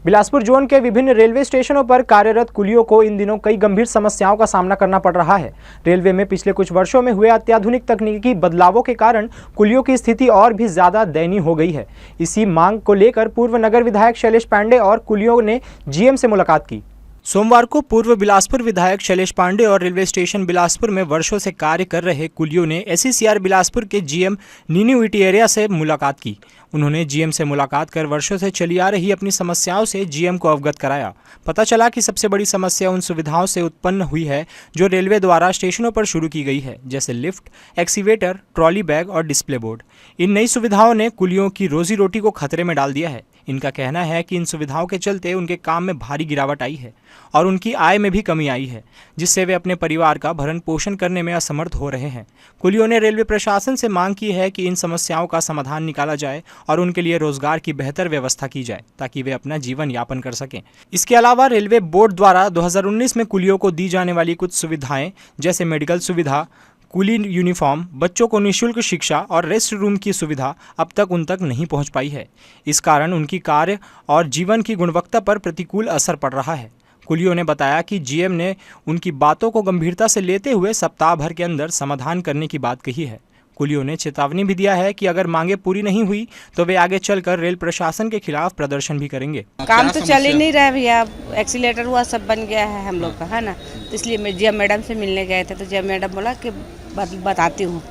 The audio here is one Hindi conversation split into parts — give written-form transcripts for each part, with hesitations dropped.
बिलासपुर जोन के विभिन्न रेलवे स्टेशनों पर कार्यरत कुलियों को इन दिनों कई गंभीर समस्याओं का सामना करना पड़ रहा है। रेलवे में पिछले कुछ वर्षों में हुए अत्याधुनिक तकनीकी बदलावों के कारण कुलियों की स्थिति और भी ज्यादा दयनीय हो गई है। इसी मांग को लेकर पूर्व नगर विधायक शैलेश पांडे और कुलियों ने जीएम से मुलाकात की। सोमवार को पूर्व बिलासपुर विधायक शैलेश पांडे और रेलवे स्टेशन बिलासपुर में वर्षों से कार्य कर रहे कुलियों ने एसईसीआर बिलासपुर के जीएम नीनू इटिएरिया से मुलाकात की। उन्होंने जीएम से मुलाकात कर वर्षों से चली आ रही अपनी समस्याओं से जीएम को अवगत कराया। पता चला कि सबसे बड़ी समस्या उन सुविधाओं से उत्पन्न हुई है जो रेलवे द्वारा स्टेशनों पर शुरू की गई है, जैसे लिफ्ट, एक्सीवेटर, ट्रॉली बैग और डिस्प्ले बोर्ड। इन नई सुविधाओं ने कुलियों की रोजी रोटी को खतरे में डाल दिया है। इनका कहना है कि इन सुविधाओं के चलते उनके काम में भारी गिरावट आई है और उनकी आय में भी कमी आई है, जिससे वे अपने परिवार का भरण पोषण करने में असमर्थ हो रहे हैं। कुलियों ने रेलवे प्रशासन से मांग की है कि इन समस्याओं का समाधान निकाला जाए और उनके लिए रोजगार की बेहतर व्यवस्था की जाए ताकि वे अपना जीवन यापन कर सकें। इसके अलावा रेलवे बोर्ड द्वारा 2019 में कुलियों को दी जाने वाली कुछ सुविधाएं जैसे मेडिकल सुविधा, कुली यूनिफॉर्म, बच्चों को निःशुल्क शिक्षा और रेस्ट रूम की सुविधा अब तक उन तक नहीं पहुंच पाई है। इस कारण उनकी कार्य और जीवन की गुणवत्ता पर प्रतिकूल असर पड़ रहा है। कुलियों ने बताया कि जीएम ने उनकी बातों को गंभीरता से लेते हुए सप्ताह भर के अंदर समाधान करने की बात कही है। कुलियों ने चेतावनी भी दिया है कि अगर मांगे पूरी नहीं हुई तो वे आगे चलकर रेल प्रशासन के खिलाफ प्रदर्शन भी करेंगे। काम तो चल ही नहीं रहा है भैया, एक्सीलेटर हुआ सब बन गया है हम लोग का, है ना। तो इसलिए मैं जीएम मैडम से मिलने गए थे तो जीएम मैडम बोला कि बताती हूँ,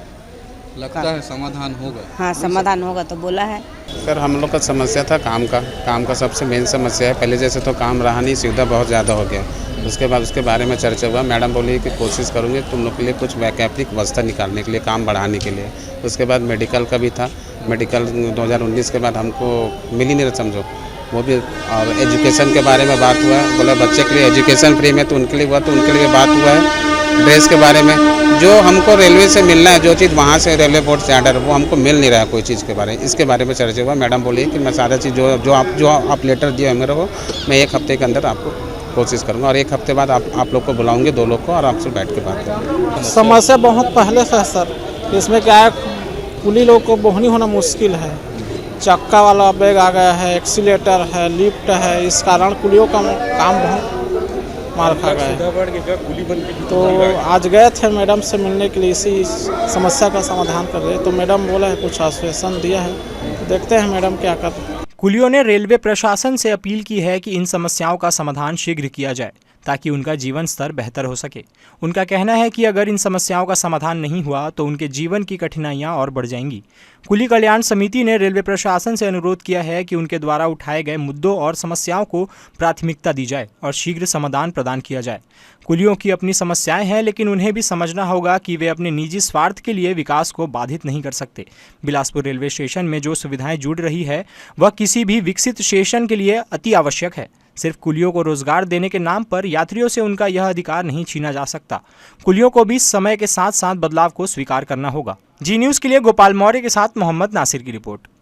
लगता है समाधान होगा। हाँ समाधान होगा तो बोला है। सर हम लोग का समस्या था काम का सबसे मेन समस्या है। पहले जैसे तो काम रहा नहीं, सुविधा बहुत ज़्यादा हो गया। उसके बाद उसके बारे में चर्चा हुआ। मैडम बोली कि कोशिश करूँगी तुम लोग के लिए कुछ वैकल्पिक व्यवस्था निकालने के लिए, काम बढ़ाने के लिए। उसके बाद मेडिकल का भी था। मेडिकल 2019 के बाद हमको मिल ही नहीं रहा, समझो वो भी। और एजुकेशन के बारे में बात हुआ, बोला बच्चे के लिए एजुकेशन फ्री में, तो उनके लिए हुआ, तो उनके लिए बात हुआ है। ड्रेस के बारे में जो हमको रेलवे से मिलना है, जो चीज़ वहाँ से रेलवे बोर्ड से आर्डर, वो हमको मिल नहीं रहा है कोई चीज़ के बारे में। इसके बारे में चर्चा हुआ। मैडम बोली कि मैं सारा चीज़ जो आप लेटर दिए मेरे को, मैं 1 हफ्ते के अंदर आपको कोशिश करूँगा और 1 हफ्ते बाद आप लोग को बुलाऊंगे, 2 लोग को, और आपसे बैठ के बात करूँगा। समस्या बहुत पहले से है सर। इसमें क्या है, कुली लोग को बोहनी होना मुश्किल है। चक्का वाला बैग आ गया है, एक्सीलेटर है, लिफ्ट है, इस कारण कुलियों का काम बहुत मार खा गया है। तो आज गए थे मैडम से मिलने के लिए, इसी समस्या का समाधान कर रहे। तो मैडम बोला है, कुछ आश्वासन दिया है, तो देखते हैं मैडम क्या कर रहे हैं। कुलियों ने रेलवे प्रशासन से अपील की है कि इन समस्याओं का समाधान शीघ्र किया जाए ताकि उनका जीवन स्तर बेहतर हो सके। उनका कहना है कि अगर इन समस्याओं का समाधान नहीं हुआ तो उनके जीवन की कठिनाइयां और बढ़ जाएंगी। कुली कल्याण समिति ने रेलवे प्रशासन से अनुरोध किया है कि उनके द्वारा उठाए गए मुद्दों और समस्याओं को प्राथमिकता दी जाए और शीघ्र समाधान प्रदान किया जाए। कुलियों की अपनी समस्याएं हैं, लेकिन उन्हें भी समझना होगा कि वे अपने निजी स्वार्थ के लिए विकास को बाधित नहीं कर सकते। बिलासपुर रेलवे स्टेशन में जो सुविधाएं जुड़ रही है वह किसी भी विकसित स्टेशन के लिए अति आवश्यक है। सिर्फ कुलियों को रोजगार देने के नाम पर यात्रियों से उनका यह अधिकार नहीं छीना जा सकता। कुलियों को भी समय के साथ साथ बदलाव को स्वीकार करना होगा। जी न्यूज़ के लिए गोपाल मौर्य के साथ मोहम्मद नासिर की रिपोर्ट।